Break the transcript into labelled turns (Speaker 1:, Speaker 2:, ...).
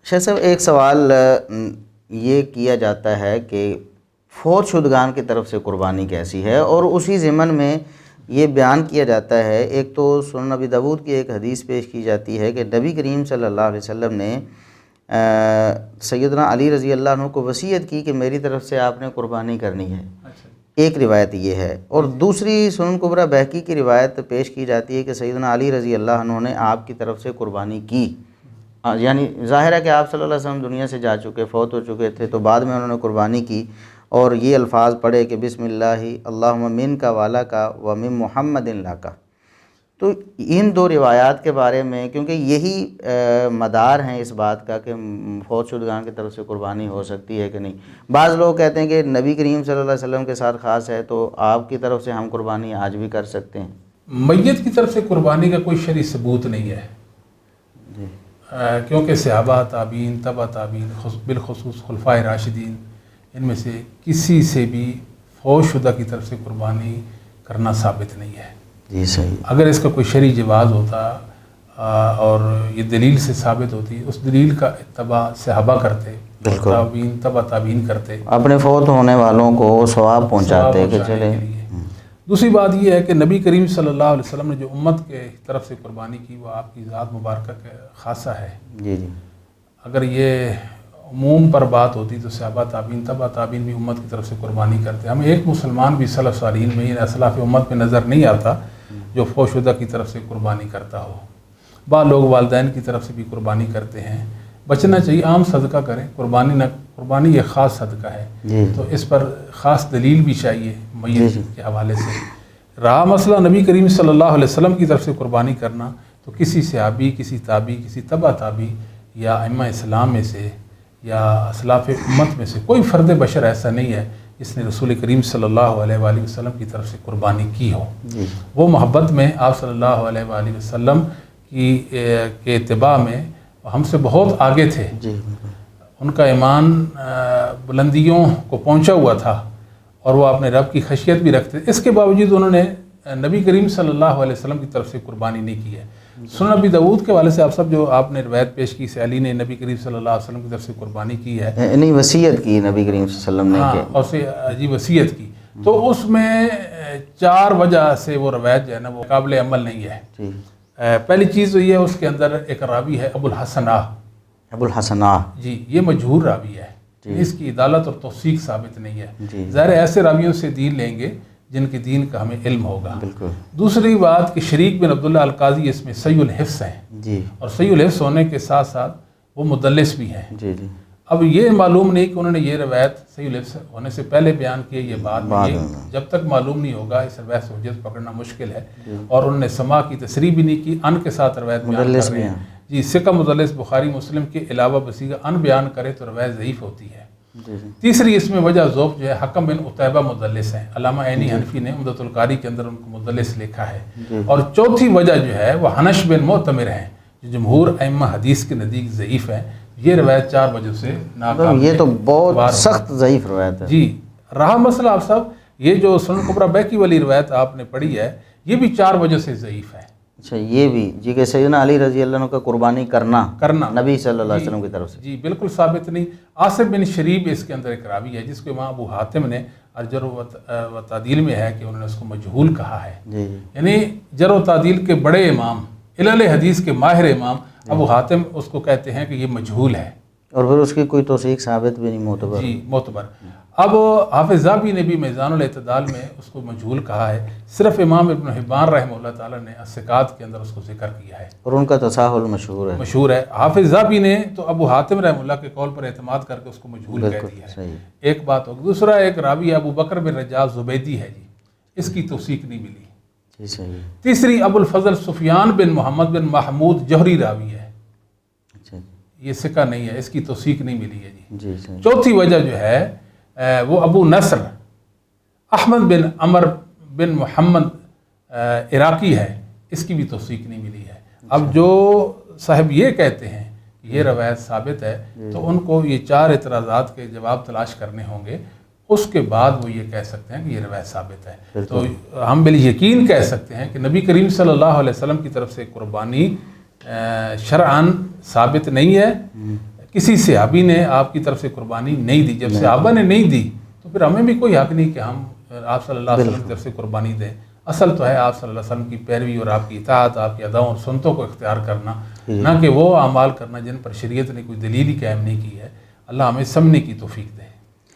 Speaker 1: شیخ صاحب ایک سوال یہ کیا جاتا ہے کہ فوت شدگان کی طرف سے قربانی کیسی ہے، اور اسی ضمن میں یہ بیان کیا جاتا ہے، ایک تو سنن نبی داؤد کی ایک حدیث پیش کی جاتی ہے کہ نبی کریم صلی اللہ علیہ وسلم نے سیدنا علی رضی اللہ عنہ کو وصیت کی کہ میری طرف سے آپ نے قربانی کرنی ہے۔ ایک روایت یہ ہے، اور دوسری سنن کبریٰ بہقی کی روایت پیش کی جاتی ہے کہ سیدنا علی رضی اللہ عنہ نے آپ کی طرف سے قربانی کی، یعنی ظاہر ہے کہ آپ صلی اللہ علیہ وسلم دنیا سے جا چکے، فوت ہو چکے تھے، تو بعد میں انہوں نے قربانی کی اور یہ الفاظ پڑھے کہ بسم اللہ اللہم من کا والا کا و من محمد اللہ کا۔ تو ان دو روایات کے بارے میں، کیونکہ یہی مدار ہیں اس بات کا کہ فوت شدگان کی طرف سے قربانی ہو سکتی ہے کہ نہیں، بعض لوگ کہتے ہیں کہ نبی کریم صلی اللہ علیہ وسلم کے ساتھ خاص ہے تو آپ کی طرف سے ہم قربانی آج بھی کر سکتے ہیں۔
Speaker 2: میت کی طرف سے قربانی کا کوئی شرعی ثبوت نہیں ہے، کیونکہ صحابہ، تابعین، تبع تابعین، بالخصوص خلفائے راشدین، ان میں سے کسی سے بھی فوت شدہ کی طرف سے قربانی کرنا ثابت نہیں ہے۔
Speaker 1: جی صحیح۔
Speaker 2: اگر اس کا کوئی شرعی جواز ہوتا اور یہ دلیل سے ثابت ہوتی، اس دلیل کا اتباع صحابہ کرتے، تابعین، تبع تابعین کرتے،
Speaker 1: اپنے فوت ہونے والوں کو ثواب پہنچاتے کہ چلے۔
Speaker 2: دوسری بات یہ ہے کہ نبی کریم صلی اللہ علیہ وسلم نے جو امت کے طرف سے قربانی کی وہ آپ کی ذات مبارکہ کا خاصہ ہے۔
Speaker 1: جی جی۔
Speaker 2: اگر یہ عموم پر بات ہوتی تو صحابہ، تابعین، تبع تابعین بھی امت کی طرف سے قربانی کرتے۔ ہم ایک مسلمان بھی سلف صالحین میں یا اسلاف امت میں نظر نہیں آتا جو فوت شدہ کی طرف سے قربانی کرتا ہو۔ بعض لوگ والدین کی طرف سے بھی قربانی کرتے ہیں، بچنا چاہیے، عام صدقہ کریں، قربانی یہ خاص صدقہ ہے، تو اس پر خاص دلیل بھی چاہیے میت کے حوالے سے۔ رہا مسئلہ نبی کریم صلی اللہ علیہ وسلم کی طرف سے قربانی کرنا، تو کسی صحابی، کسی تابعی، کسی تبع تابعی یا ائمہ اسلام میں سے یا اسلاف امت میں سے کوئی فرد بشر ایسا نہیں ہے جس نے رسول کریم صلی اللہ علیہ وآلہ وسلم کی طرف سے قربانی کی ہو۔ وہ محبت میں آپ صلی اللہ علیہ وآلہ وسلم کے اتباع میں ہم سے بہت آگے تھے، ان کا ایمان بلندیوں کو پہنچا ہوا تھا اور وہ اپنے رب کی خشیت بھی رکھتے تھے، اس کے باوجود انہوں نے نبی کریم صلی اللہ علیہ وسلم کی طرف سے قربانی نہیں کی ہے۔ سنن نبی داؤد کے والے سے آپ سب جو آپ نے روایت پیش کی، علی نے نبی کریم صلی اللہ علیہ وسلم کی طرف سے قربانی کی ہے،
Speaker 1: نہیں وصیت کی نبی کریم صلی اللہ علیہ وسلم نے،
Speaker 2: ہاں، اور سے عجیب وصیت کی، تو اس میں 4 وجہ سے وہ روایت جو ہے نا وہ قابل عمل نہیں ہے۔ پہلی چیز تو یہ ہے اس کے اندر ایک راوی ہے ابو الحسن، جی، یہ مجہور راوی ہے، اس کی عدالت اور توثیق ثابت نہیں ہے۔ ظاہر ایسے راویوں سے دین لیں گے جن کے دین کا ہمیں علم ہوگا۔ دوسری بات کہ شریک بن عبداللہ القاضی اس میں صحیح الحفظ ہیں، اور صحیح الحفظ ہونے کے ساتھ ساتھ وہ مدلس بھی ہیں۔ اب یہ معلوم نہیں کہ انہوں نے یہ روایت صحیح الحفظ ہونے سے پہلے بیان کی، یہ بعد میں، جب تک معلوم نہیں ہوگا اس روایت سے حجت پکڑنا مشکل ہے۔ اور انہوں نے سماع کی تصریح بھی نہیں کی، ان کے ساتھ روایت بیان کر رہے ہیں۔ جی، ثقہ مدلس بخاری مسلم کے علاوہ بصیغہ ان بیان کرے تو روایت ضعیف ہوتی ہے۔ تیسری اس میں وجہ ذوق جو ہے، حکم بن عتیبہ مدلس ہیں، علامہ عینی حنفی نے عمدۃ القاری کے اندر ان کو مدلس لکھا ہے۔ اور چوتھی وجہ جو ہے وہ حنش بن معتمر ہیں، جو جمہور ائمہ حدیث کے نزدیک ضعیف ہے۔ یہ روایت 4 وجہ سے ناقابل،
Speaker 1: یہ تو بہت سخت ضعیف روایت ہے۔
Speaker 2: جی، رہا مسئلہ آپ صاحب یہ جو سنن کبریٰ بہقی والی روایت آپ نے پڑھی ہے، یہ بھی 4 وجہ سے ضعیف ہے۔
Speaker 1: اچھا، یہ بھی جی کہ سیدنا علی رضی اللہ عنہ کا قربانی کرنا نبی صلی اللہ علیہ وسلم کی طرف سے،
Speaker 2: جی بالکل ثابت نہیں۔ عاصم بن شریب اس کے اندر ایک راوی ہے جس کو امام ابو حاتم نے جرح و تعدیل میں ہے کہ انہوں نے اس کو مجہول کہا ہے، یعنی جرح و تعدیل کے بڑے امام، علل حدیث کے ماہر امام ابو حاتم اس کو کہتے ہیں کہ یہ مجہول ہے،
Speaker 1: اور پھر اس کی کوئی توثیق ثابت بھی نہیں، معتبر۔
Speaker 2: جی معتبر۔ اب حافظ ذہبی نے بھی میزان الاعتدال میں اس کو مجہول کہا ہے، صرف امام ابن حبان رحمہ اللہ تعالیٰ نے الثقات کے اندر اس کو ذکر کیا ہے،
Speaker 1: اور ان کا تساہل مشہور ہے۔
Speaker 2: حافظ ذہبی نے تو ابو حاتم رحمہ اللہ کے قول پر اعتماد کر کے اس کو مجہول کہہ دیا ہے۔ ایک بات ہوگی۔ دوسرا ایک راوی ابو بکر بن رجاء زبیدی ہے، جی، اس کی توثیق نہیں ملی۔ تیسری ابو الفضل سفیان بن محمد بن محمود جوہری راوی ہے، یہ ثقہ نہیں ہے، اس کی توثیق نہیں ملی ہے۔ جی، چوتھی وجہ جو ہے وہ ابو نصر احمد بن عمر بن محمد عراقی ہے، اس کی بھی توثیق نہیں ملی ہے۔ اب جو صاحب یہ کہتے ہیں یہ روایت ثابت ہے تو ان کو یہ 4 اعتراضات کے جواب تلاش کرنے ہوں گے، اس کے بعد وہ یہ کہہ سکتے ہیں کہ یہ روایت ثابت ہے۔ تو ہم بالیقین کہہ سکتے ہیں کہ نبی کریم صلی اللہ علیہ وسلم کی طرف سے قربانی شرعاً ثابت نہیں ہے، کسی صحابی نے آپ کی طرف سے قربانی نہیں دی. جب صحابہ نے نہیں دی تو پھر ہمیں بھی کوئی حق نہیں کہ ہم آپ صلی اللہ علیہ وسلم کی طرف سے قربانی دیں. اصل تو ہے آپ صلی اللہ علیہ وسلم کی پیروی اور آپ کی اطاعت، آپ کی اداؤں اور سنتوں کو اختیار کرنا، نہ کہ وہ اعمال کرنا جن پر شریعت نے کوئی دلیل ہی قائم نہیں کی ہے. اللہ ہمیں سمجھنے کی توفیق دے.